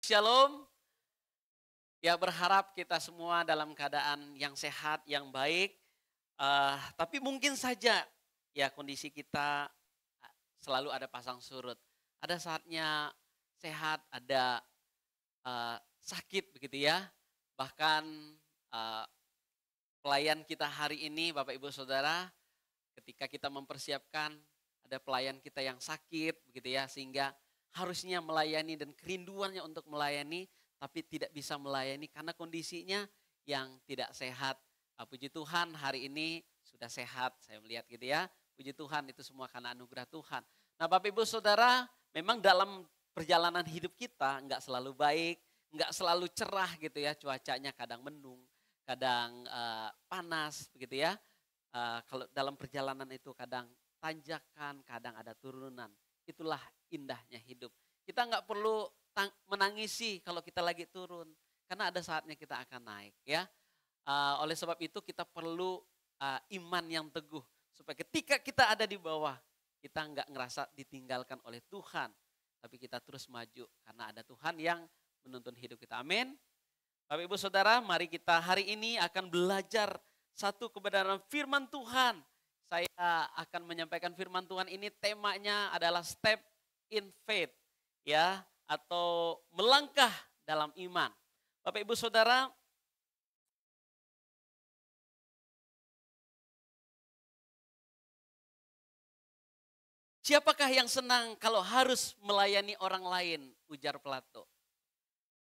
Shalom, ya berharap kita semua dalam keadaan yang sehat, yang baik. Tapi mungkin saja ya kondisi kita selalu ada pasang surut. Ada saatnya sehat, ada sakit begitu ya. Bahkan eh, pelayan kita hari ini Bapak Ibu Saudara, ketika kita mempersiapkan ada pelayan kita yang sakit begitu ya, sehingga harusnya melayani dan kerinduannya untuk melayani tapi tidak bisa melayani karena kondisinya yang tidak sehat. Puji Tuhan hari ini sudah sehat, saya melihat gitu ya. Puji Tuhan, itu semua karena anugerah Tuhan. Nah Bapak Ibu Saudara, memang dalam perjalanan hidup kita nggak selalu baik, nggak selalu cerah gitu ya, cuacanya kadang mendung, kadang panas begitu ya. Kalau dalam perjalanan itu kadang tanjakan, kadang ada turunan. Itulah indahnya hidup. Kita nggak perlu menangisi kalau kita lagi turun, karena ada saatnya kita akan naik ya. Oleh sebab itu kita perlu iman yang teguh, supaya ketika kita ada di bawah, kita nggak ngerasa ditinggalkan oleh Tuhan, tapi kita terus maju karena ada Tuhan yang menuntun hidup kita. Amin. Bapak Ibu Saudara, mari kita hari ini akan belajar satu kebenaran firman Tuhan. Saya akan menyampaikan firman Tuhan ini, temanya adalah step in faith ya, atau melangkah dalam iman. Bapak Ibu Saudara, siapakah yang senang kalau harus melayani orang lain, ujar Plato.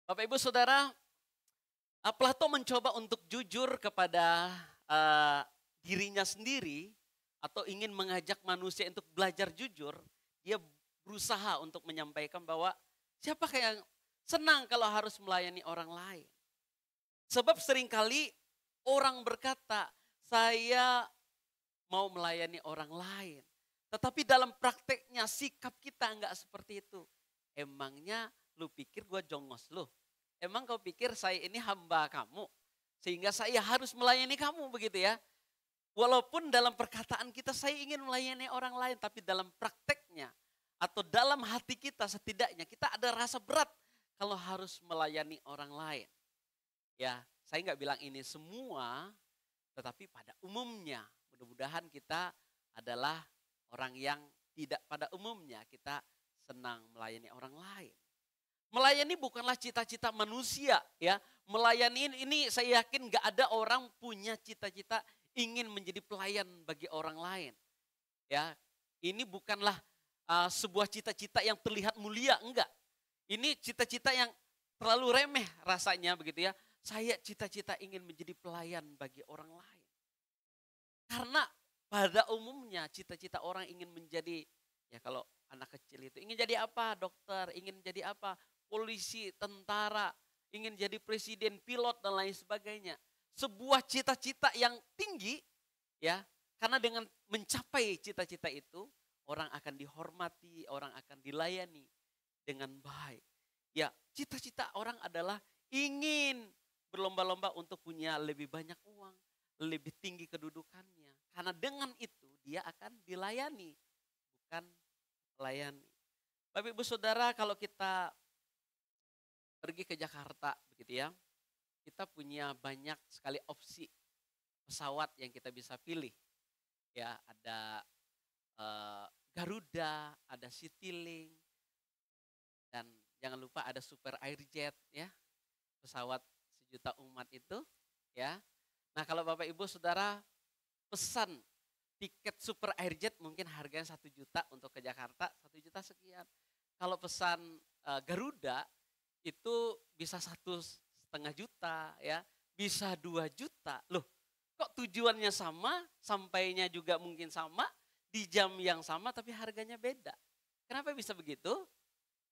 Bapak Ibu Saudara, Plato mencoba untuk jujur kepada dirinya sendiri atau ingin mengajak manusia untuk belajar jujur. Dia berusaha untuk menyampaikan bahwa siapakah yang senang kalau harus melayani orang lain. Sebab seringkali orang berkata, saya mau melayani orang lain. Tetapi dalam prakteknya sikap kita enggak seperti itu. Emangnya lu pikir gue jongos lu? Emang kau pikir saya ini hamba kamu? Sehingga saya harus melayani kamu begitu ya. Walaupun dalam perkataan kita saya ingin melayani orang lain. Tapi dalam prakteknya atau dalam hati kita setidaknya kita ada rasa berat kalau harus melayani orang lain. Ya, saya nggak bilang ini semua, tetapi pada umumnya mudah-mudahan kita adalah orang yang tidak pada umumnya kita senang melayani orang lain. Melayani bukanlah cita-cita manusia ya. Melayani ini saya yakin gak ada orang punya cita-cita ingin menjadi pelayan bagi orang lain. Ya, ini bukanlah sebuah cita-cita yang terlihat mulia, enggak. Ini cita-cita yang terlalu remeh rasanya begitu ya. Saya cita-cita ingin menjadi pelayan bagi orang lain. Karena pada umumnya cita-cita orang ingin menjadi, ya kalau anak kecil itu ingin jadi apa? Dokter, ingin jadi apa? Polisi, tentara, ingin jadi presiden, pilot dan lain sebagainya. Sebuah cita-cita yang tinggi ya, karena dengan mencapai cita-cita itu orang akan dihormati, orang akan dilayani dengan baik. Ya, cita-cita orang adalah ingin berlomba-lomba untuk punya lebih banyak uang, lebih tinggi kedudukannya. Karena dengan itu dia akan dilayani, bukan melayani. Bapak Ibu Saudara, kalau kita pergi ke Jakarta begitu ya, kita punya banyak sekali opsi pesawat yang kita bisa pilih. Ya, ada Garuda, ada Citylink, dan jangan lupa ada Super Airjet ya, pesawat sejuta umat itu ya. Nah kalau Bapak Ibu Saudara pesan tiket Super Airjet mungkin harganya 1 juta untuk ke Jakarta, 1 juta sekian. Kalau pesan Garuda itu bisa 1,5 juta ya, bisa 2 juta. Loh kok tujuannya sama, sampainya juga mungkin sama, di jam yang sama tapi harganya beda. Kenapa bisa begitu?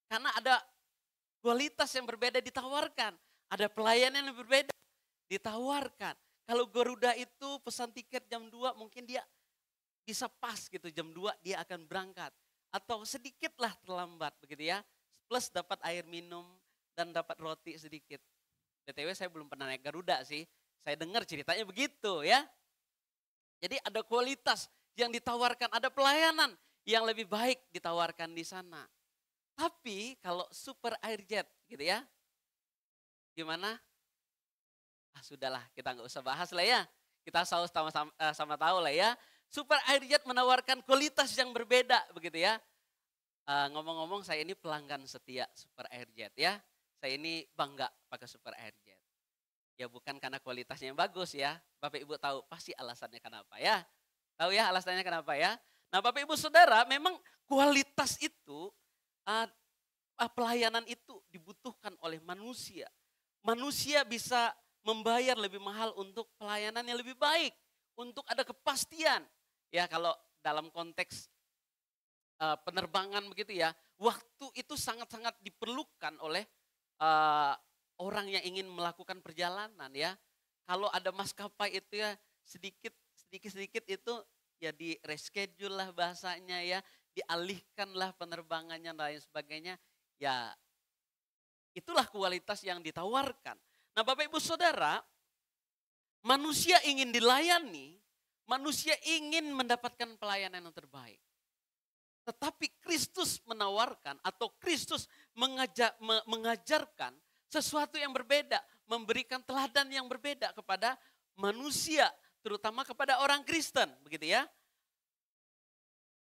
Karena ada kualitas yang berbeda ditawarkan, ada pelayanan yang berbeda ditawarkan. Kalau Garuda itu pesan tiket jam 2 mungkin dia bisa pas gitu, jam 2 dia akan berangkat. Atau sedikitlah terlambat begitu ya, plus dapat air minum dan dapat roti sedikit. BTW saya belum pernah naik Garuda sih, saya dengar ceritanya begitu ya. Jadi ada kualitas yang ditawarkan, ada pelayanan yang lebih baik ditawarkan di sana. Tapi kalau Super Airjet gitu ya, Gimana? Sudahlah, kita nggak usah bahas lah ya. Kita sama tahu lah ya. Super Airjet menawarkan kualitas yang berbeda begitu ya. Ngomong-ngomong saya ini pelanggan setia Super Airjet ya. Saya ini bangga pakai Super Airjet. Ya bukan karena kualitasnya yang bagus ya. Bapak Ibu tahu pasti alasannya kenapa ya. Tahu ya alasannya kenapa ya. Nah Bapak Ibu Saudara memang kualitas itu, pelayanan itu dibutuhkan oleh manusia. Manusia bisa membayar lebih mahal untuk pelayanan yang lebih baik. Untuk ada kepastian. Ya kalau dalam konteks penerbangan begitu ya. Waktu itu sangat-sangat diperlukan oleh orang yang ingin melakukan perjalanan ya. Kalau ada maskapai itu ya sedikit itu ya di reschedule lah bahasanya ya. Dialihkanlah penerbangannya dan lain sebagainya. Ya itulah kualitas yang ditawarkan. Nah Bapak Ibu Saudara, manusia ingin dilayani, manusia ingin mendapatkan pelayanan yang terbaik. Tetapi Kristus menawarkan atau Kristus mengajarkan sesuatu yang berbeda, memberikan teladan yang berbeda kepada manusia, terutama kepada orang Kristen, begitu ya.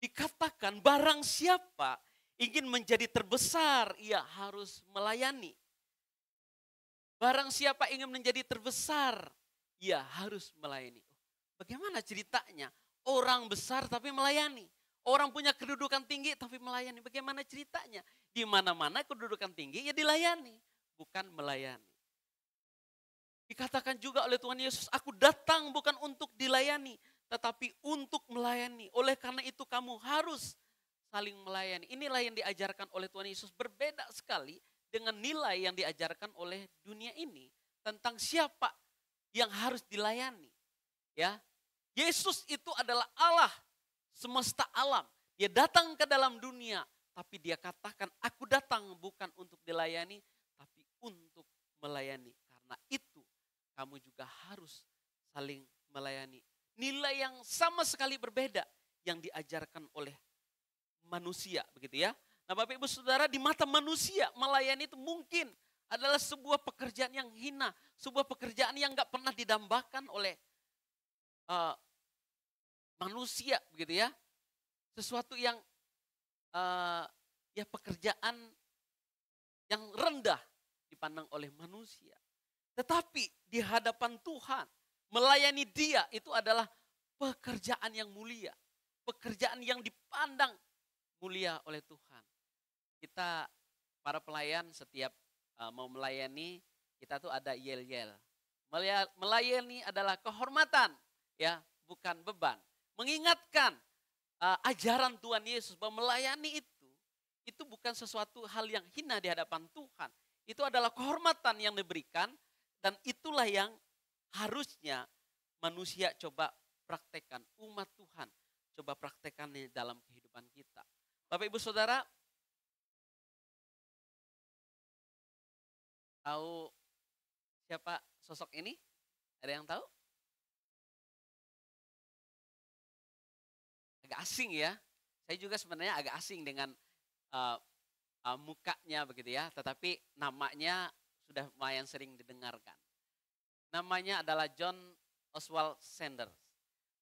Dikatakan barang siapa ingin menjadi terbesar, ia harus melayani. Barang siapa ingin menjadi terbesar, ia harus melayani. Bagaimana ceritanya? Orang besar tapi melayani. Orang punya kedudukan tinggi tapi melayani. Bagaimana ceritanya? Di mana-mana kedudukan tinggi ya dilayani, bukan melayani. Dikatakan juga oleh Tuhan Yesus, aku datang bukan untuk dilayani, tetapi untuk melayani. Oleh karena itu kamu harus saling melayani. Inilah yang diajarkan oleh Tuhan Yesus, berbeda sekali dengan nilai yang diajarkan oleh dunia ini tentang siapa yang harus dilayani. Ya, Yesus itu adalah Allah semesta alam. Dia datang ke dalam dunia, tapi dia katakan, aku datang bukan untuk dilayani, tapi untuk melayani. Karena itu kamu juga harus saling melayani. Nilai yang sama sekali berbeda yang diajarkan oleh manusia, begitu ya. Nah Bapak Ibu Saudara, di mata manusia melayani itu mungkin adalah sebuah pekerjaan yang hina, sebuah pekerjaan yang gak pernah didambakan oleh manusia, begitu ya. Sesuatu yang ya pekerjaan yang rendah dipandang oleh manusia. Tetapi di hadapan Tuhan, melayani Dia itu adalah pekerjaan yang mulia, pekerjaan yang dipandang mulia oleh Tuhan. Kita para pelayan setiap mau melayani, kita tuh ada yel-yel. Melayani adalah kehormatan, ya, bukan beban. Mengingatkan ajaran Tuhan Yesus bahwa melayani itu bukan sesuatu hal yang hina di hadapan Tuhan. Itu adalah kehormatan yang diberikan dan itulah yang harusnya manusia coba praktekkan, umat Tuhan coba praktekkan dalam kehidupan kita. Bapak Ibu Saudara, tahu siapa sosok ini? Ada yang tahu? Agak asing ya. Saya juga sebenarnya agak asing dengan mukanya begitu ya. Tetapi namanya sudah lumayan sering didengarkan. Namanya adalah John Oswald Sanders.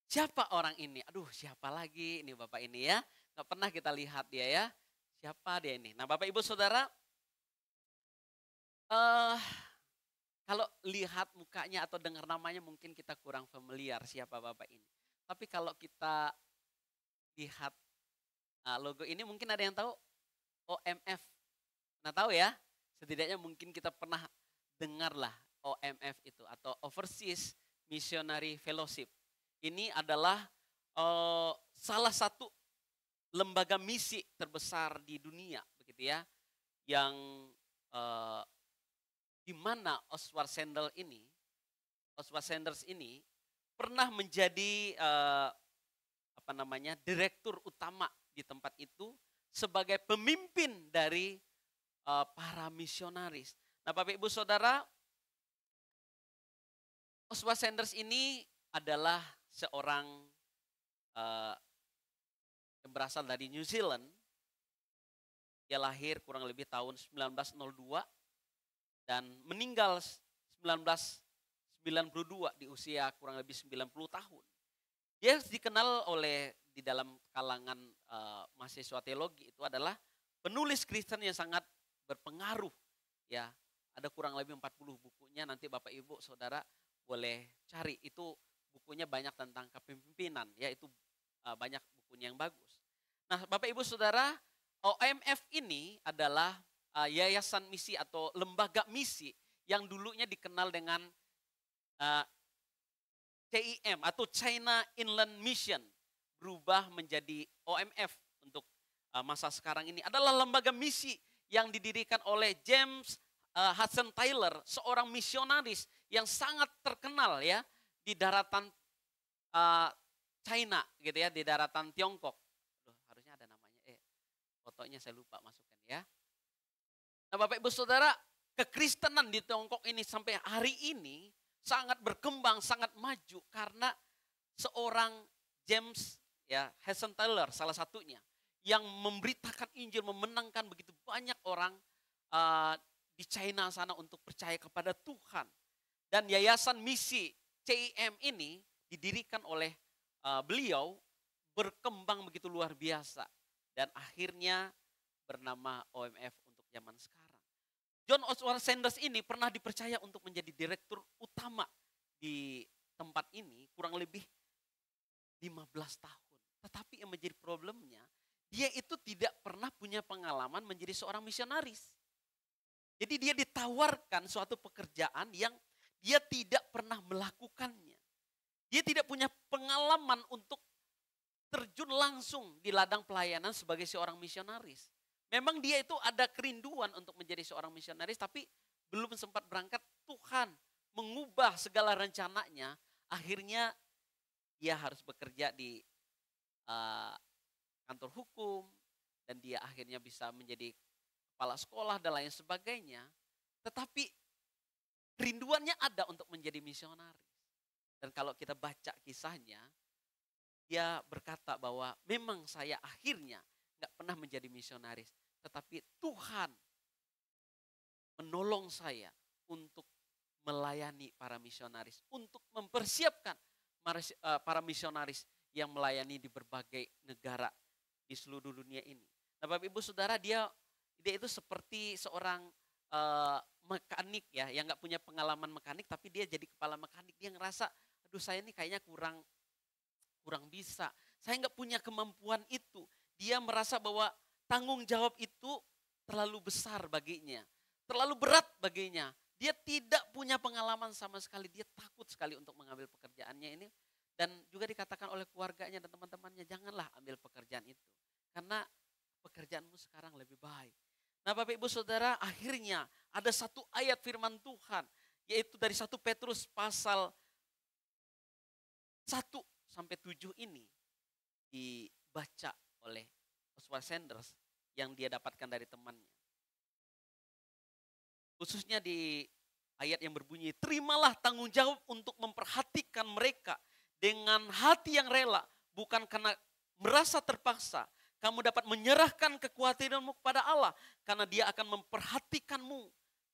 Siapa orang ini? Aduh siapa lagi ini Bapak ini ya. Gak pernah kita lihat dia ya. Siapa dia ini? Nah Bapak Ibu Saudara, kalau lihat mukanya atau dengar namanya mungkin kita kurang familiar siapa Bapak ini. Tapi kalau kita lihat logo ini mungkin ada yang tahu OMF. Nah tahu ya, setidaknya mungkin kita pernah dengar lah OMF itu atau Overseas Missionary Fellowship. Ini adalah salah satu lembaga misi terbesar di dunia begitu ya. Yang di mana Oswald Sanders ini pernah menjadi direktur utama di tempat itu sebagai pemimpin dari para misionaris. Nah, Bapak Ibu Saudara, Oswald Sanders ini adalah seorang yang berasal dari New Zealand. Dia lahir kurang lebih tahun 1902. dan meninggal 1992 di usia kurang lebih 90 tahun. Dia dikenal di dalam kalangan mahasiswa teologi itu adalah penulis Kristen yang sangat berpengaruh. Ya, ada kurang lebih 40 bukunya, nanti Bapak Ibu Saudara boleh cari. Itu bukunya banyak tentang kepemimpinan, ya itu banyak bukunya yang bagus. Nah, Bapak Ibu Saudara, OMF ini adalah yayasan misi atau lembaga misi yang dulunya dikenal dengan CIM atau China Inland Mission, berubah menjadi OMF untuk masa sekarang ini. Adalah lembaga misi yang didirikan oleh James Hudson Taylor, seorang misionaris yang sangat terkenal ya di daratan China gitu ya, di daratan Tiongkok. Aduh, harusnya ada namanya, fotonya saya lupa masukkan ya. Nah, Bapak Ibu Saudara, kekristenan di Tiongkok ini sampai hari ini sangat berkembang, sangat maju karena seorang James ya Hudson Taylor salah satunya yang memberitakan Injil, memenangkan begitu banyak orang di China sana untuk percaya kepada Tuhan. Dan yayasan misi CIM ini didirikan oleh beliau, berkembang begitu luar biasa dan akhirnya bernama OMF untuk zaman sekarang. John Oswald Sanders ini pernah dipercaya untuk menjadi direktur utama di tempat ini kurang lebih 15 tahun. Tetapi yang menjadi problemnya, dia itu tidak pernah punya pengalaman menjadi seorang misionaris. Jadi dia ditawarkan suatu pekerjaan yang dia tidak pernah melakukannya. Dia tidak punya pengalaman untuk terjun langsung di ladang pelayanan sebagai seorang misionaris. Memang dia itu ada kerinduan untuk menjadi seorang misionaris, tapi belum sempat berangkat. Tuhan mengubah segala rencananya, akhirnya dia harus bekerja di kantor hukum, dan dia akhirnya bisa menjadi kepala sekolah dan lain sebagainya. Tetapi rinduannya ada untuk menjadi misionaris. Dan kalau kita baca kisahnya, dia berkata bahwa memang saya akhirnya gak pernah menjadi misionaris. Tetapi Tuhan menolong saya untuk melayani para misionaris. Untuk mempersiapkan para misionaris yang melayani di berbagai negara di seluruh dunia ini. Nah, Bapak Ibu Saudara, dia itu seperti seorang mekanik ya, yang gak punya pengalaman mekanik, tapi dia jadi kepala mekanik. Dia ngerasa, aduh saya ini kayaknya kurang bisa. Saya gak punya kemampuan itu. Dia merasa bahwa tanggung jawab itu terlalu besar baginya, terlalu berat baginya. Dia tidak punya pengalaman sama sekali, dia takut sekali untuk mengambil pekerjaannya ini. Dan juga dikatakan oleh keluarganya dan teman-temannya, janganlah ambil pekerjaan itu. Karena pekerjaanmu sekarang lebih baik. Nah Bapak Ibu Saudara, akhirnya ada satu ayat firman Tuhan, yaitu dari 1 Petrus pasal 1-7 ini dibaca oleh Oswald Sanders yang dia dapatkan dari temannya. Khususnya di ayat yang berbunyi, terimalah tanggung jawab untuk memperhatikan mereka dengan hati yang rela, bukan karena merasa terpaksa. Kamu dapat menyerahkan kekhawatiranmu kepada Allah, karena dia akan memperhatikanmu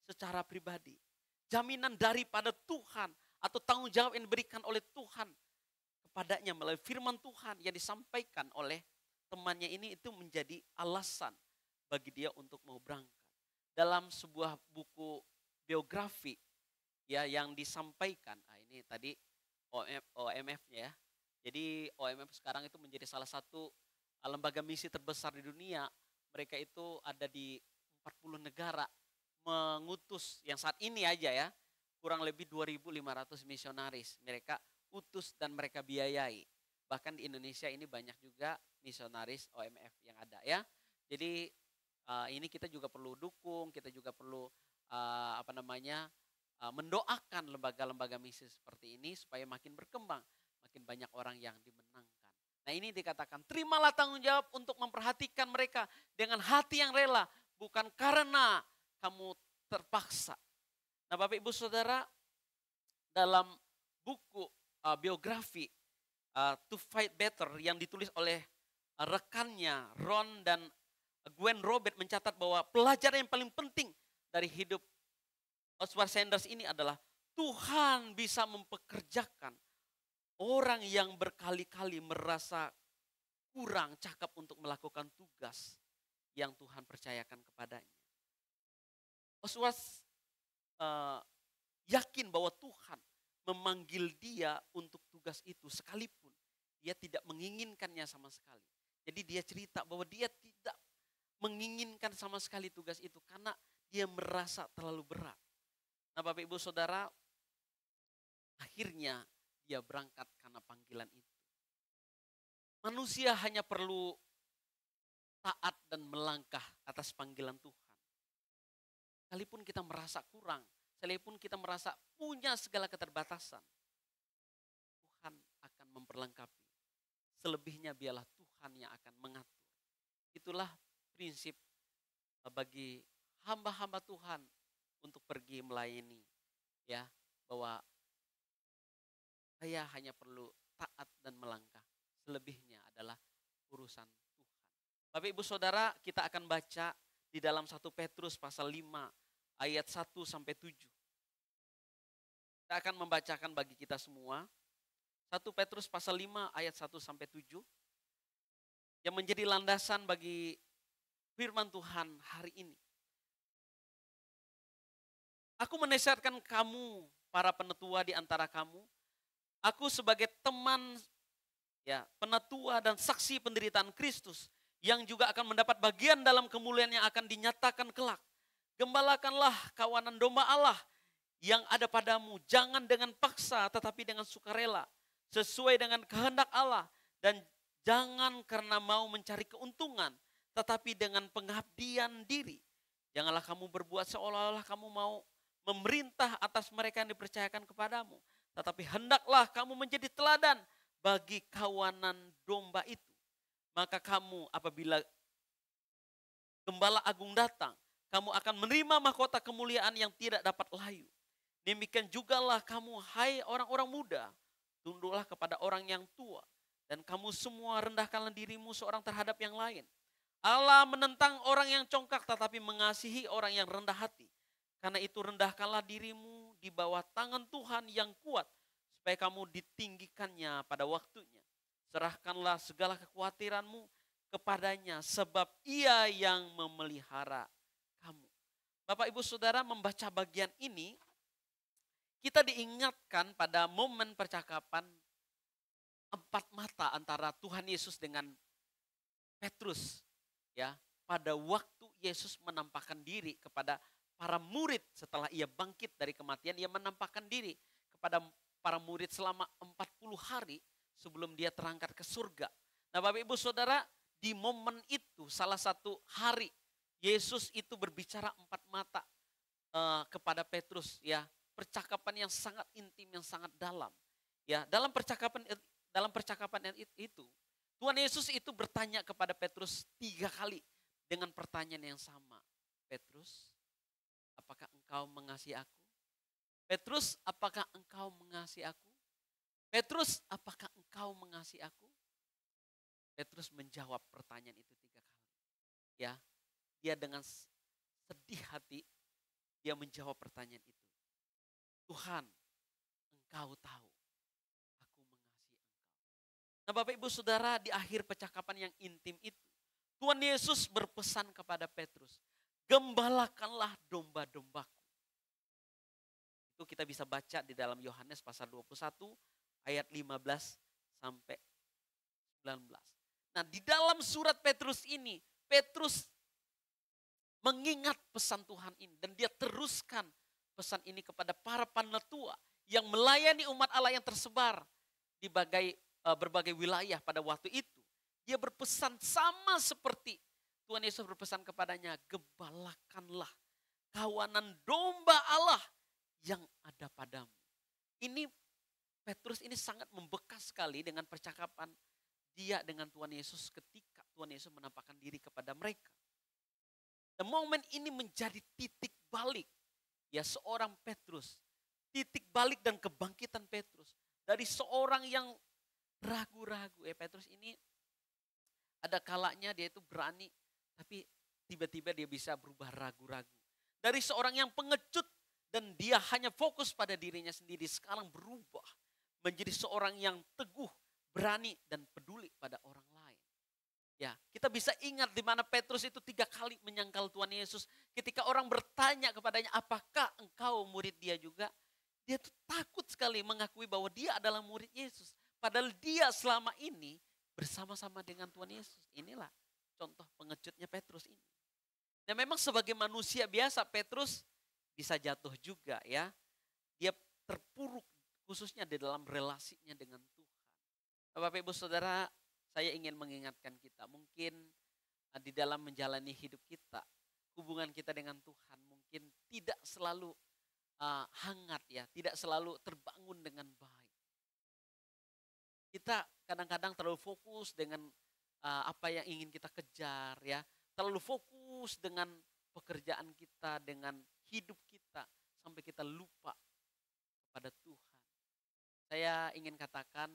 secara pribadi. Jaminan daripada Tuhan atau tanggung jawab yang diberikan oleh Tuhan kepadanya melalui firman Tuhan yang disampaikan oleh temannya ini, itu menjadi alasan bagi dia untuk mau berangkat. Dalam sebuah buku biografi ya yang disampaikan, ini tadi OMF-nya ya. Jadi OMF sekarang itu menjadi salah satu lembaga misi terbesar di dunia. Mereka itu ada di 40 negara, mengutus yang saat ini aja ya, kurang lebih 2.500 misionaris. Mereka utus dan mereka biayai. Bahkan di Indonesia ini banyak juga misionaris OMF yang ada ya. Jadi ini kita juga perlu dukung, kita juga perlu mendoakan lembaga-lembaga misi seperti ini supaya makin berkembang, makin banyak orang yang dimenangkan. Nah ini dikatakan, terimalah tanggung jawab untuk memperhatikan mereka dengan hati yang rela, bukan karena kamu terpaksa. Nah Bapak Ibu Saudara, dalam buku biografi To Fight Better yang ditulis oleh rekannya Ron dan Gwen Robert mencatat bahwa pelajaran yang paling penting dari hidup Oswald Sanders ini adalah Tuhan bisa mempekerjakan orang yang berkali-kali merasa kurang cakap untuk melakukan tugas yang Tuhan percayakan kepadanya. Oswald yakin bahwa Tuhan memanggil dia untuk tugas itu sekalipun dia tidak menginginkannya sama sekali. Jadi dia cerita bahwa dia tidak menginginkan sama sekali tugas itu karena dia merasa terlalu berat. Nah, Bapak Ibu Saudara, akhirnya dia berangkat karena panggilan itu. Manusia hanya perlu taat dan melangkah atas panggilan Tuhan. Sekalipun kita merasa kurang, sekalipun kita merasa punya segala keterbatasan, Tuhan akan memperlengkapi. Selebihnya biarlah Tuhan yang akan mengatur. Itulah prinsip bagi hamba-hamba Tuhan untuk pergi melayani. Ya, bahwa saya hanya perlu taat dan melangkah. Selebihnya adalah urusan Tuhan. Bapak Ibu Saudara, kita akan baca di dalam 1 Petrus pasal 5 ayat 1 sampai 7. Kita akan membacakan bagi kita semua. 1 Petrus pasal 5 ayat 1 sampai 7. Yang menjadi landasan bagi firman Tuhan hari ini. Aku menasihatkan kamu, para penetua di antara kamu. Aku sebagai teman penetua dan saksi penderitaan Kristus yang juga akan mendapat bagian dalam kemuliaan yang akan dinyatakan kelak. Gembalakanlah kawanan domba Allah yang ada padamu, jangan dengan paksa tetapi dengan sukarela, sesuai dengan kehendak Allah, dan jangan karena mau mencari keuntungan tetapi dengan pengabdian diri. Janganlah kamu berbuat seolah-olah kamu mau memerintah atas mereka yang dipercayakan kepadamu, tetapi hendaklah kamu menjadi teladan bagi kawanan domba itu. Maka kamu apabila Gembala Agung datang, kamu akan menerima mahkota kemuliaan yang tidak dapat layu. Demikian jugalah kamu, hai orang-orang muda, tunduklah kepada orang yang tua, dan kamu semua rendahkanlah dirimu seorang terhadap yang lain. Allah menentang orang yang congkak tetapi mengasihi orang yang rendah hati. Karena itu rendahkanlah dirimu di bawah tangan Tuhan yang kuat, supaya kamu ditinggikannya pada waktunya. Serahkanlah segala kekhawatiranmu kepadanya, sebab Ia yang memelihara kamu. Bapak Ibu Saudara, membaca bagian ini, kita diingatkan pada momen percakapan empat mata antara Tuhan Yesus dengan Petrus. Ya, pada waktu Yesus menampakkan diri kepada para murid setelah ia bangkit dari kematian, ia menampakkan diri kepada para murid selama 40 hari sebelum dia terangkat ke surga. Nah, Bapak Ibu Saudara, di momen itu salah satu hari Yesus itu berbicara empat mata kepada Petrus, ya. Percakapan yang sangat intim, yang sangat dalam. Ya, dalam percakapan itu Tuhan Yesus itu bertanya kepada Petrus 3 kali dengan pertanyaan yang sama. Petrus, apakah engkau mengasihi aku? Petrus, apakah engkau mengasihi aku? Petrus, apakah engkau mengasihi aku? Petrus menjawab pertanyaan itu 3 kali. Ya, dia dengan sedih hati, dia menjawab pertanyaan itu. Tuhan, engkau tahu aku mengasihi engkau. Nah, Bapak Ibu Saudara, di akhir percakapan yang intim itu, Tuhan Yesus berpesan kepada Petrus, gembalakanlah domba-dombaku. Itu kita bisa baca di dalam Yohanes pasal 21 ayat 15 sampai 19. Nah, di dalam surat Petrus ini, Petrus mengingat pesan Tuhan ini dan dia teruskan pesan ini kepada para penetua yang melayani umat Allah yang tersebar di berbagai wilayah pada waktu itu. Dia berpesan sama seperti Tuhan Yesus berpesan kepadanya, gembalakanlah kawanan domba Allah yang ada padamu. Ini Petrus ini sangat membekas sekali dengan percakapan dia dengan Tuhan Yesus ketika Tuhan Yesus menampakkan diri kepada mereka. Dan momen ini menjadi titik balik ya seorang Petrus. Titik balik dan kebangkitan Petrus. Dari seorang yang ragu-ragu. Petrus ini ada kalanya dia itu berani, tapi tiba-tiba dia bisa berubah ragu-ragu. Dari seorang yang pengecut dan dia hanya fokus pada dirinya sendiri, sekarang berubah menjadi seorang yang teguh, berani, dan peduli pada orang lain. Ya, kita bisa ingat di mana Petrus itu 3 kali menyangkal Tuhan Yesus. Ketika orang bertanya kepadanya, apakah engkau murid dia juga? Dia tuh takut sekali mengakui bahwa dia adalah murid Yesus. Padahal dia selama ini bersama-sama dengan Tuhan Yesus. Inilah contoh pengejutnya Petrus ini. Dan memang sebagai manusia biasa Petrus bisa jatuh juga ya. Dia terpuruk khususnya di dalam relasinya dengan Tuhan. Bapak Ibu Saudara, saya ingin mengingatkan kita, mungkin di dalam menjalani hidup kita, hubungan kita dengan Tuhan mungkin tidak selalu hangat ya, tidak selalu terbangun dengan baik. Kita kadang-kadang terlalu fokus dengan apa yang ingin kita kejar ya, terlalu fokus dengan pekerjaan kita, dengan hidup kita, sampai kita lupa kepada Tuhan. Saya ingin katakan,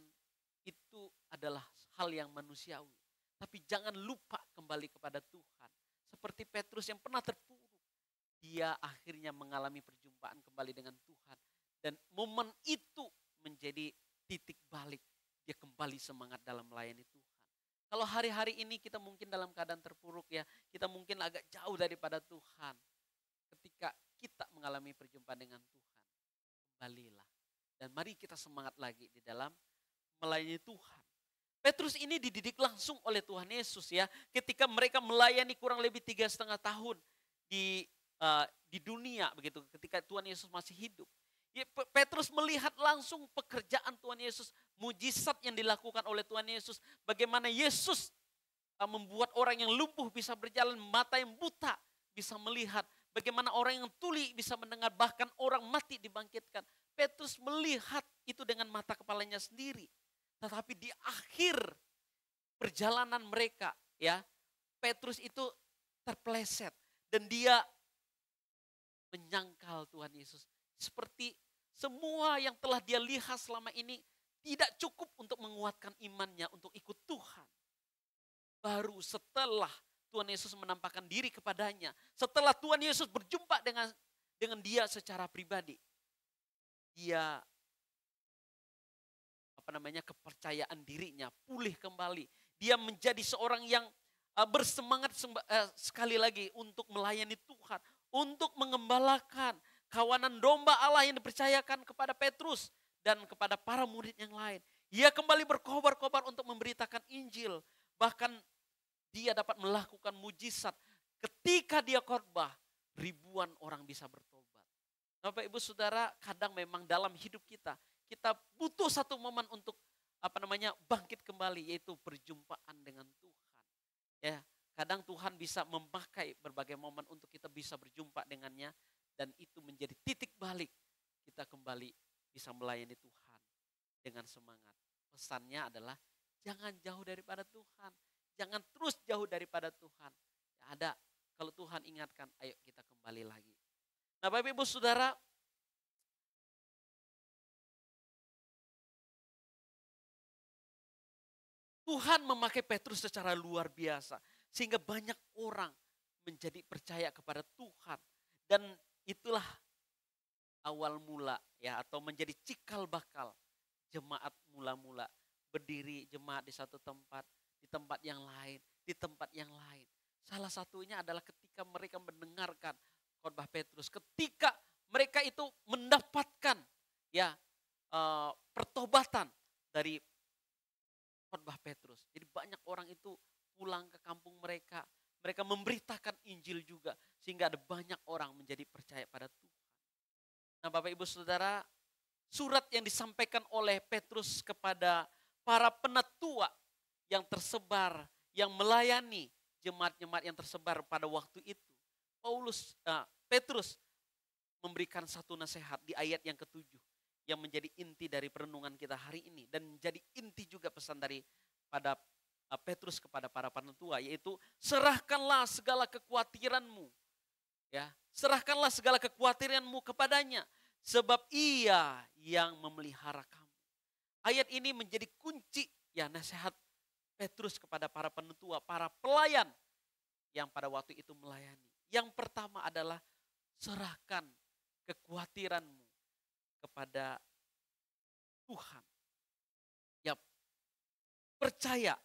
itu adalah hal yang manusiawi. Tapi jangan lupa kembali kepada Tuhan. Seperti Petrus yang pernah terpuruk. Dia akhirnya mengalami perjumpaan kembali dengan Tuhan. Dan momen itu menjadi titik balik. Dia kembali semangat dalam melayani Tuhan. Kalau hari-hari ini kita mungkin dalam keadaan terpuruk ya. Kita mungkin agak jauh daripada Tuhan. Ketika kita mengalami perjumpaan dengan Tuhan, kembalilah. Dan mari kita semangat lagi di dalam melayani Tuhan. Petrus ini dididik langsung oleh Tuhan Yesus ya. Ketika mereka melayani kurang lebih 3,5 tahun di dunia begitu. Ketika Tuhan Yesus masih hidup. Ya, Petrus melihat langsung pekerjaan Tuhan Yesus. Mujizat yang dilakukan oleh Tuhan Yesus. Bagaimana Yesus membuat orang yang lumpuh bisa berjalan. Mata yang buta bisa melihat. Bagaimana orang yang tuli bisa mendengar. Bahkan orang mati dibangkitkan. Petrus melihat itu dengan mata kepalanya sendiri. Tetapi di akhir perjalanan mereka ya, Petrus itu terpeleset dan dia menyangkal Tuhan Yesus. Seperti semua yang telah dia lihat selama ini tidak cukup untuk menguatkan imannya untuk ikut Tuhan. Baru setelah Tuhan Yesus menampakkan diri kepadanya, setelah Tuhan Yesus berjumpa dengan dia secara pribadi, dia kepercayaan dirinya pulih kembali. Dia menjadi seorang yang bersemangat sekali lagi untuk melayani Tuhan, untuk mengembalakan kawanan domba Allah yang dipercayakan kepada Petrus dan kepada para murid yang lain. Dia kembali berkobar-kobar untuk memberitakan Injil. Bahkan dia dapat melakukan mujizat. Ketika dia khotbah, ribuan orang bisa bertobat. Bapak Ibu Saudara, kadang memang dalam hidup kita butuh satu momen untuk bangkit kembali, yaitu perjumpaan dengan Tuhan. Ya, kadang Tuhan bisa memakai berbagai momen untuk kita bisa berjumpa dengannya, dan itu menjadi titik balik kita kembali bisa melayani Tuhan dengan semangat. Pesannya adalah jangan jauh daripada Tuhan, jangan terus jauh daripada Tuhan. Ya, ada kalau Tuhan ingatkan, ayo kita kembali lagi. Nah, Bapak Ibu Saudara, Tuhan memakai Petrus secara luar biasa. Sehingga banyak orang menjadi percaya kepada Tuhan. Dan itulah awal mula ya, atau menjadi cikal bakal jemaat mula-mula. Berdiri jemaat di satu tempat, di tempat yang lain, di tempat yang lain. Salah satunya adalah ketika mereka mendengarkan khotbah Petrus. Ketika mereka itu mendapatkan ya pertobatan dari khotbah Petrus. Jadi banyak orang itu pulang ke kampung mereka. Mereka memberitakan Injil juga. Sehingga ada banyak orang menjadi percaya pada Tuhan. Nah, Bapak Ibu Saudara, surat yang disampaikan oleh Petrus kepada para penatua yang tersebar, yang melayani jemaat-jemaat yang tersebar pada waktu itu. Petrus memberikan satu nasihat di ayat yang ke-7. Yang menjadi inti dari perenungan kita hari ini. Dan menjadi inti juga pesan dari pada Petrus kepada para penatua. Yaitu serahkanlah segala kekhawatiranmu. Ya, serahkanlah segala kekhawatiranmu kepadanya. Sebab ia yang memelihara kamu. Ayat ini menjadi kunci ya nasihat Petrus kepada para penatua, para pelayan yang pada waktu itu melayani. Yang pertama adalah serahkan kekhawatiranmu kepada Tuhan. Ya, percaya.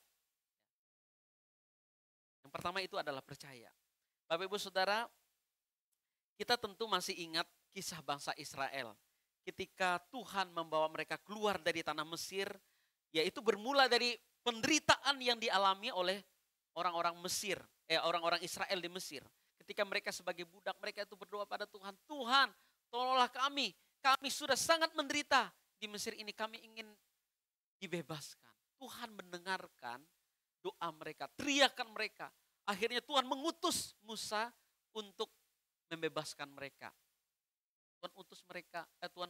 Yang pertama itu adalah percaya. Bapak Ibu Saudara, kita tentu masih ingat kisah bangsa Israel. Ketika Tuhan membawa mereka keluar dari tanah Mesir, yaitu bermula dari penderitaan yang dialami oleh orang-orang Mesir, orang-orang Israel di Mesir. Ketika mereka sebagai budak, mereka itu berdoa pada Tuhan, Tuhan tolonglah kami sudah sangat menderita di Mesir ini, kami ingin dibebaskan. Tuhan mendengarkan doa mereka, teriakan mereka. Akhirnya Tuhan mengutus Musa untuk membebaskan mereka. Tuhan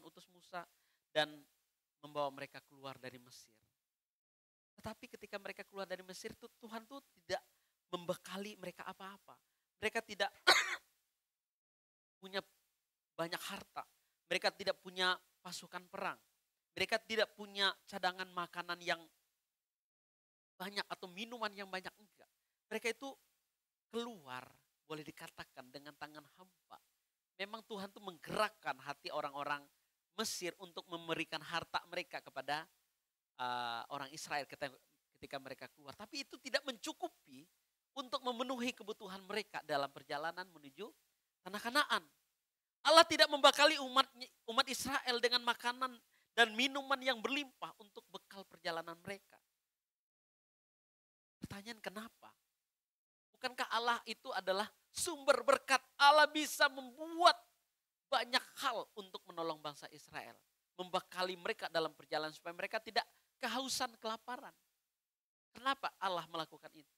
utus Musa dan membawa mereka keluar dari Mesir. Tetapi ketika mereka keluar dari Mesir, Tuhan tuh tidak membekali mereka apa-apa. Mereka tidak punya banyak harta. Mereka tidak punya pasukan perang. Mereka tidak punya cadangan makanan yang banyak atau minuman yang banyak, enggak. Mereka itu keluar, boleh dikatakan dengan tangan hampa. Memang Tuhan tuh menggerakkan hati orang-orang Mesir untuk memberikan harta mereka kepada orang Israel ketika mereka keluar. Tapi itu tidak mencukupi untuk memenuhi kebutuhan mereka dalam perjalanan menuju tanah Kanaan. Allah tidak membekali umat Israel dengan makanan dan minuman yang berlimpah untuk bekal perjalanan mereka. Pertanyaan kenapa? Bukankah Allah itu adalah sumber berkat? Allah bisa membuat banyak hal untuk menolong bangsa Israel. Membekali mereka dalam perjalanan supaya mereka tidak kehausan, kelaparan. Kenapa Allah melakukan itu?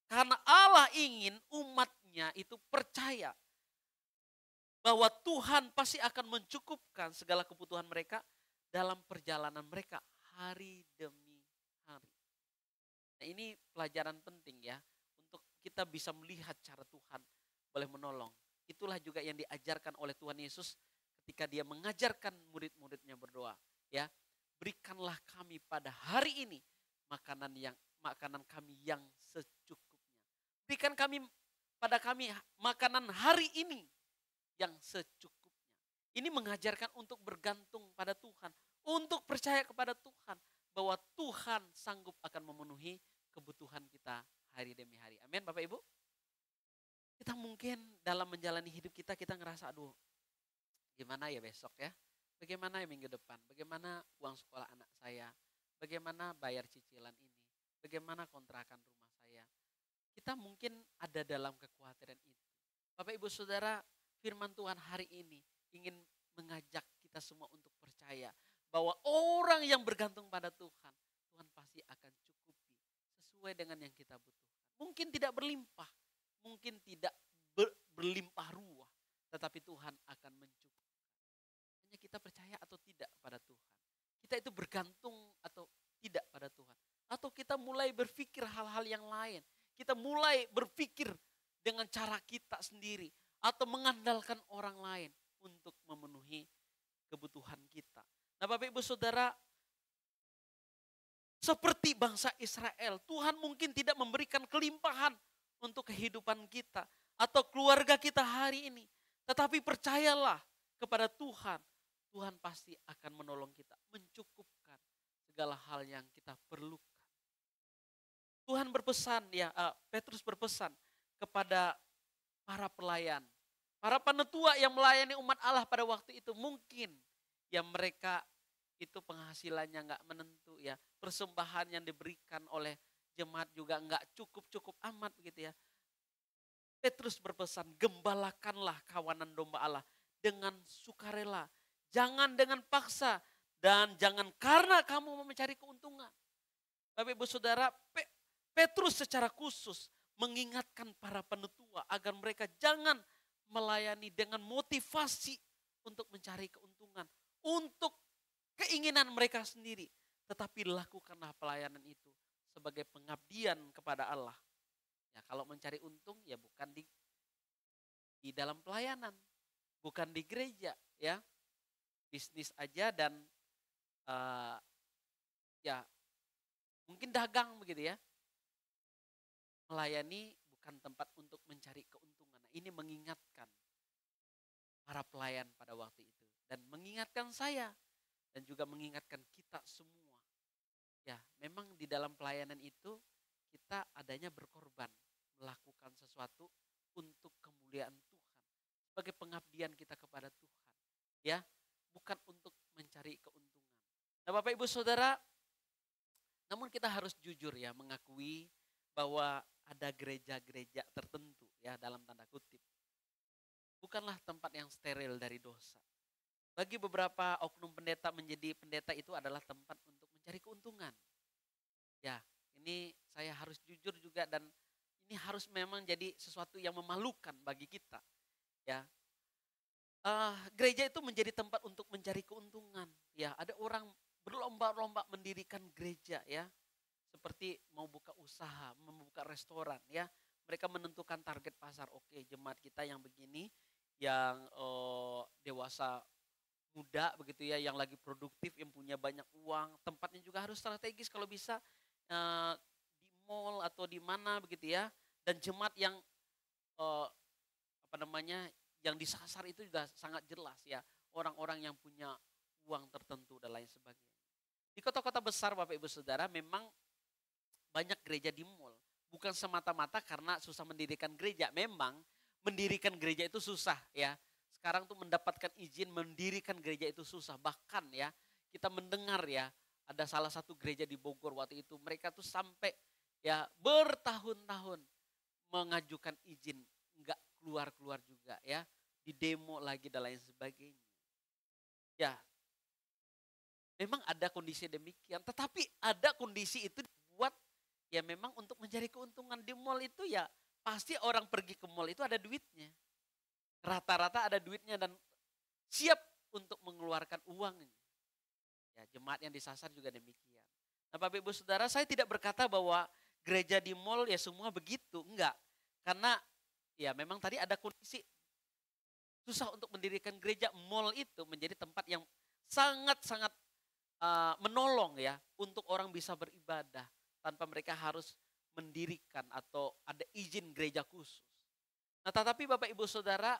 Karena Allah ingin umatnya itu percaya bahwa Tuhan pasti akan mencukupkan segala kebutuhan mereka dalam perjalanan mereka hari demi hari. Nah, ini pelajaran penting ya, untuk kita bisa melihat cara Tuhan boleh menolong. Itulah juga yang diajarkan oleh Tuhan Yesus ketika dia mengajarkan murid-muridnya berdoa. Ya, berikanlah kami pada hari ini makanan kami yang secukupnya. Berikan pada kami makanan hari ini yang secukupnya. Ini mengajarkan untuk bergantung pada Tuhan, untuk percaya kepada Tuhan bahwa Tuhan sanggup akan memenuhi kebutuhan kita hari demi hari. Amin Bapak Ibu. Kita mungkin dalam menjalani hidup kita ngerasa, aduh gimana ya besok ya, bagaimana ya minggu depan, bagaimana uang sekolah anak saya, bagaimana bayar cicilan ini, bagaimana kontrakan rumah saya. Kita mungkin ada dalam kekhawatiran itu. Bapak Ibu Saudara, firman Tuhan hari ini ingin mengajak kita semua untuk percaya bahwa orang yang bergantung pada Tuhan, Tuhan pasti akan cukupi sesuai dengan yang kita butuhkan. Mungkin tidak berlimpah, mungkin tidak berlimpah ruah, tetapi Tuhan akan mencukupkan. Hanya kita percaya atau tidak pada Tuhan. Kita itu bergantung atau tidak pada Tuhan. Atau kita mulai berpikir hal-hal yang lain. Kita mulai berpikir dengan cara kita sendiri. Atau mengandalkan orang lain untuk memenuhi kebutuhan kita. Nah Bapak Ibu Saudara, seperti bangsa Israel, Tuhan mungkin tidak memberikan kelimpahan untuk kehidupan kita atau keluarga kita hari ini. Tetapi percayalah kepada Tuhan, Tuhan pasti akan menolong kita, mencukupkan segala hal yang kita perlukan. Tuhan berpesan, Petrus berpesan kepada para pelayan, para penetua yang melayani umat Allah pada waktu itu, mungkin ya mereka itu penghasilannya nggak menentu ya, persembahan yang diberikan oleh jemaat juga nggak cukup amat begitu ya. Petrus berpesan, gembalakanlah kawanan domba Allah dengan sukarela, jangan dengan paksa, dan jangan karena kamu mau mencari keuntungan. Bapak Ibu Saudara, Petrus secara khusus mengingatkan para penetua agar mereka jangan melayani dengan motivasi untuk mencari keuntungan, untuk keinginan mereka sendiri. Tetapi lakukanlah pelayanan itu sebagai pengabdian kepada Allah. Ya, kalau mencari untung ya bukan di dalam pelayanan, bukan di gereja ya. Bisnis aja dan ya mungkin dagang begitu ya. Melayani bukan tempat untuk mencari keuntungan. Nah, ini mengingatkan para pelayan pada waktu itu. Dan mengingatkan saya dan juga mengingatkan kita semua. Ya, memang di dalam pelayanan itu kita adanya berkorban, melakukan sesuatu untuk kemuliaan Tuhan. Sebagai pengabdian kita kepada Tuhan. Ya, bukan untuk mencari keuntungan. Nah, Bapak Ibu Saudara, namun kita harus jujur ya mengakui bahwa ada gereja-gereja tertentu ya dalam tanda kutip. Bukanlah tempat yang steril dari dosa. Bagi beberapa oknum pendeta menjadi pendeta itu adalah tempat untuk mencari keuntungan. Ya, ini saya harus jujur juga dan ini harus memang jadi sesuatu yang memalukan bagi kita. Ya, gereja itu menjadi tempat untuk mencari keuntungan. Ya, ada orang berlomba-lomba mendirikan gereja ya, seperti mau buka usaha, membuka restoran ya. Mereka menentukan target pasar. Oke, jemaat kita yang begini, yang dewasa muda begitu ya, yang lagi produktif, yang punya banyak uang, tempatnya juga harus strategis kalau bisa di mall atau di mana begitu ya. Dan jemaat yang yang disasar itu juga sangat jelas ya, orang-orang yang punya uang tertentu dan lain sebagainya. Di kota-kota besar Bapak Ibu Saudara memang banyak gereja di mall. Bukan semata-mata karena susah mendirikan gereja, memang mendirikan gereja itu susah ya. Sekarang tuh mendapatkan izin mendirikan gereja itu susah. Bahkan ya kita mendengar ya ada salah satu gereja di Bogor waktu itu mereka tuh sampai ya bertahun-tahun mengajukan izin enggak keluar-keluar juga ya. Di demo lagi dan lain sebagainya. Ya memang ada kondisi demikian. Tetapi ada kondisi itu dibuat ya memang untuk mencari keuntungan di mall itu ya pasti orang pergi ke mall itu ada duitnya. Rata-rata ada duitnya dan siap untuk mengeluarkan uangnya. Ya, jemaat yang disasar juga demikian. Nah, Bapak Ibu Saudara, saya tidak berkata bahwa gereja di mall ya semua begitu, enggak. Karena ya memang tadi ada kondisi susah untuk mendirikan gereja, mall itu menjadi tempat yang sangat-sangat menolong ya untuk orang bisa beribadah tanpa mereka harus mendirikan atau ada izin gereja khusus. Nah, tetapi Bapak Ibu Saudara,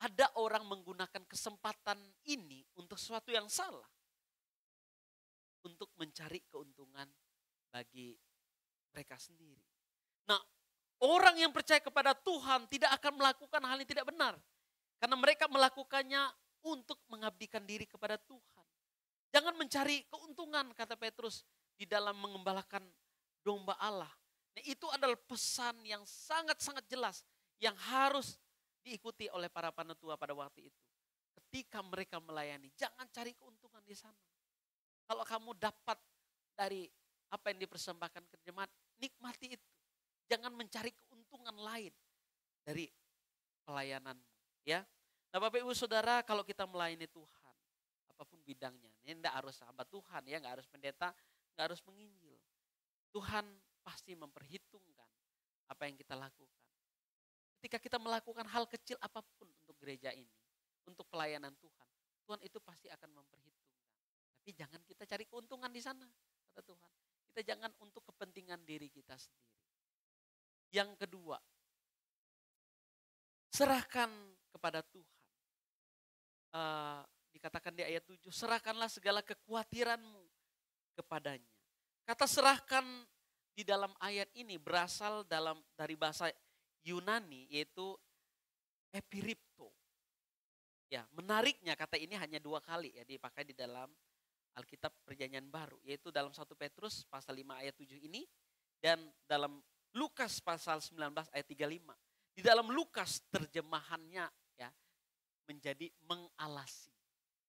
ada orang menggunakan kesempatan ini untuk sesuatu yang salah. Untuk mencari keuntungan bagi mereka sendiri. Nah, orang yang percaya kepada Tuhan tidak akan melakukan hal yang tidak benar. Karena mereka melakukannya untuk mengabdikan diri kepada Tuhan. Jangan mencari keuntungan, kata Petrus, di dalam mengembalakan domba Allah. Nah, itu adalah pesan yang sangat-sangat jelas yang harus diikuti oleh para penetua pada waktu itu. Ketika mereka melayani, jangan cari keuntungan di sana. Kalau kamu dapat dari apa yang dipersembahkan ke jemaat, nikmati itu. Jangan mencari keuntungan lain dari pelayananmu. Ya, nah Bapak Ibu Saudara, kalau kita melayani Tuhan, apapun bidangnya, ini tidak harus sahabat Tuhan ya, nggak harus pendeta, nggak harus menginjil. Tuhan pasti memperhitungkan apa yang kita lakukan. Ketika kita melakukan hal kecil apapun untuk gereja ini, untuk pelayanan Tuhan, Tuhan itu pasti akan memperhitungkan. Tapi jangan kita cari keuntungan di sana, kata Tuhan. Kita jangan untuk kepentingan diri kita sendiri. Yang kedua, serahkan kepada Tuhan. Dikatakan di ayat 7, serahkanlah segala kekhawatiranmu kepadanya. Kata serahkan di dalam ayat ini berasal dari bahasa Yunani yaitu epiripto. Ya, menariknya kata ini hanya 2 kali ya dipakai di dalam Alkitab Perjanjian Baru, yaitu dalam 1 Petrus pasal 5 ayat 7 ini dan dalam Lukas pasal 19 ayat 35. Di dalam Lukas terjemahannya ya menjadi mengalasi.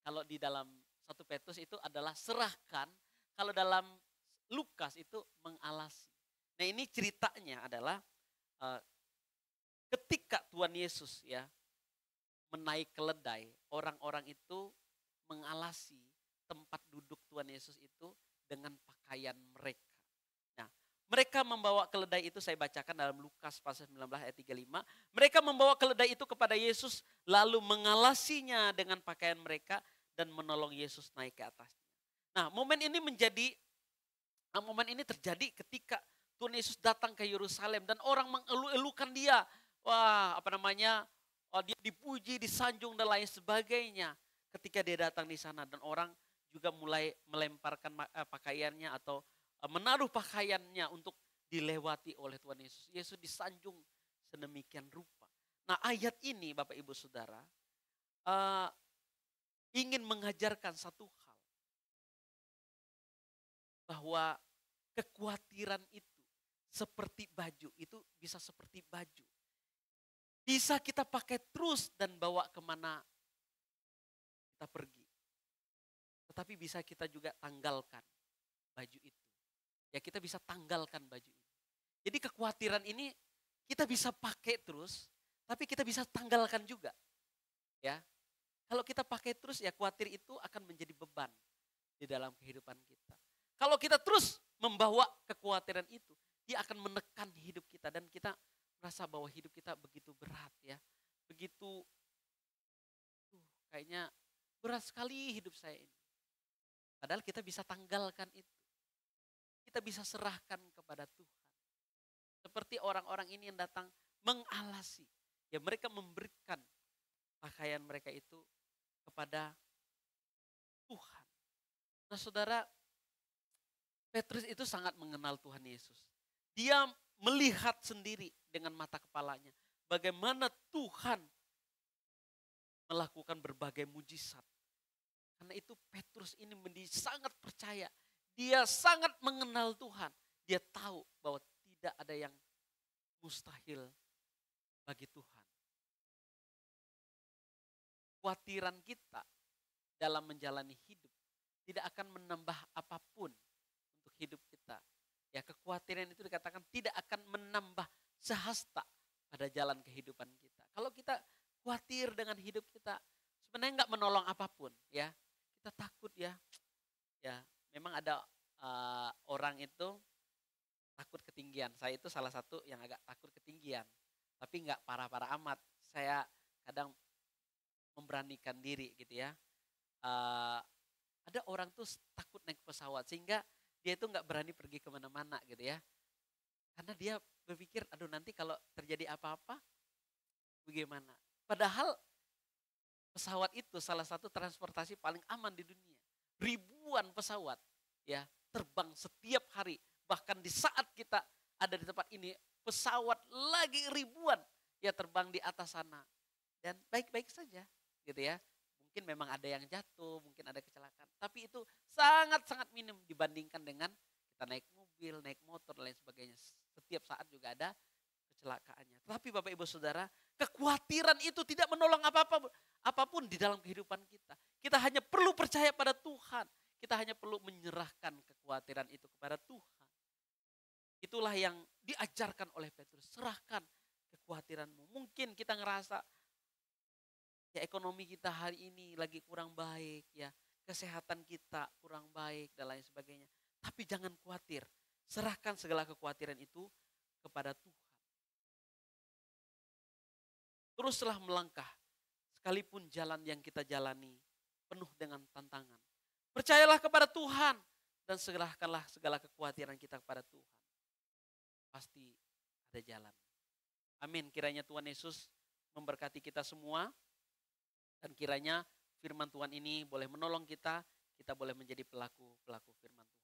Kalau di dalam 1 Petrus itu adalah serahkan, kalau dalam Lukas itu mengalasi. Nah, ini ceritanya adalah ketika Tuhan Yesus ya menaik keledai, orang-orang itu mengalasi tempat duduk Tuhan Yesus itu dengan pakaian mereka. Nah, mereka membawa keledai itu, saya bacakan dalam Lukas pasal 19 ayat 35. Mereka membawa keledai itu kepada Yesus lalu mengalasinya dengan pakaian mereka dan menolong Yesus naik ke atasnya. Nah, momen ini terjadi ketika Tuhan Yesus datang ke Yerusalem dan orang mengeluh-elukan dia. Wah, dia dipuji, disanjung dan lain sebagainya. Ketika dia datang di sana dan orang juga mulai melemparkan pakaiannya atau menaruh pakaiannya untuk dilewati oleh Tuhan Yesus. Yesus disanjung sedemikian rupa. Nah ayat ini Bapak Ibu Saudara eh, ingin mengajarkan satu hal. Bahwa kekhawatiran itu seperti baju, itu bisa seperti baju. Bisa kita pakai terus dan bawa kemana kita pergi. Tetapi bisa kita juga tanggalkan baju itu. Ya kita bisa tanggalkan baju ini. Jadi kekhawatiran ini kita bisa pakai terus, tapi kita bisa tanggalkan juga. Ya, kalau kita pakai terus ya khawatir itu akan menjadi beban di dalam kehidupan kita. Kalau kita terus membawa kekhawatiran itu, dia akan menekan hidup kita dan kita merasa bahwa hidup kita begitu berat ya. Begitu kayaknya berat sekali hidup saya ini. Padahal kita bisa tanggalkan itu. Kita bisa serahkan kepada Tuhan. Seperti orang-orang ini yang datang mengalasi. Ya mereka memberikan pakaian mereka itu kepada Tuhan. Nah saudara, Petrus itu sangat mengenal Tuhan Yesus. Dia melihat sendiri dengan mata kepalanya. Bagaimana Tuhan melakukan berbagai mujizat. Karena itu Petrus ini sangat percaya. Dia sangat mengenal Tuhan. Dia tahu bahwa tidak ada yang mustahil bagi Tuhan. Kekhawatiran kita dalam menjalani hidup tidak akan menambah apapun untuk hidup kita. Ya, kekhawatiran itu dikatakan tidak akan menambah sehasta pada jalan kehidupan kita. Kalau kita khawatir dengan hidup kita, sebenarnya nggak menolong apapun, ya. Kita takut ya. Ya, memang ada orang itu takut ketinggian. Saya itu salah satu yang agak takut ketinggian, tapi nggak parah-parah amat. Saya kadang memberanikan diri gitu ya. Ada orang tuh takut naik pesawat sehingga dia itu nggak berani pergi kemana-mana gitu ya. Karena dia berpikir, aduh nanti kalau terjadi apa-apa bagaimana. Padahal pesawat itu salah satu transportasi paling aman di dunia. Ribuan pesawat ya terbang setiap hari. Bahkan di saat kita ada di tempat ini, pesawat lagi ribuan ya terbang di atas sana. Dan baik-baik saja gitu ya. Mungkin memang ada yang jatuh, mungkin ada kecelakaan. Tapi itu sangat-sangat minim dibandingkan dengan kita naik mobil, naik motor, dan lain sebagainya. Setiap saat juga ada kecelakaannya. Tapi Bapak Ibu Saudara, kekhawatiran itu tidak menolong apapun di dalam kehidupan kita. Kita hanya perlu percaya pada Tuhan. Kita hanya perlu menyerahkan kekhawatiran itu kepada Tuhan. Itulah yang diajarkan oleh Petrus. Serahkan kekhawatiranmu. Mungkin kita ngerasa ya ekonomi kita hari ini lagi kurang baik ya. Kesehatan kita kurang baik dan lain sebagainya. Tapi jangan khawatir. Serahkan segala kekhawatiran itu kepada Tuhan. Teruslah melangkah. Sekalipun jalan yang kita jalani penuh dengan tantangan. Percayalah kepada Tuhan. Dan serahkanlah segala kekhawatiran kita kepada Tuhan. Pasti ada jalan. Amin. Kiranya Tuhan Yesus memberkati kita semua. Dan kiranya firman Tuhan ini boleh menolong kita boleh menjadi pelaku firman Tuhan.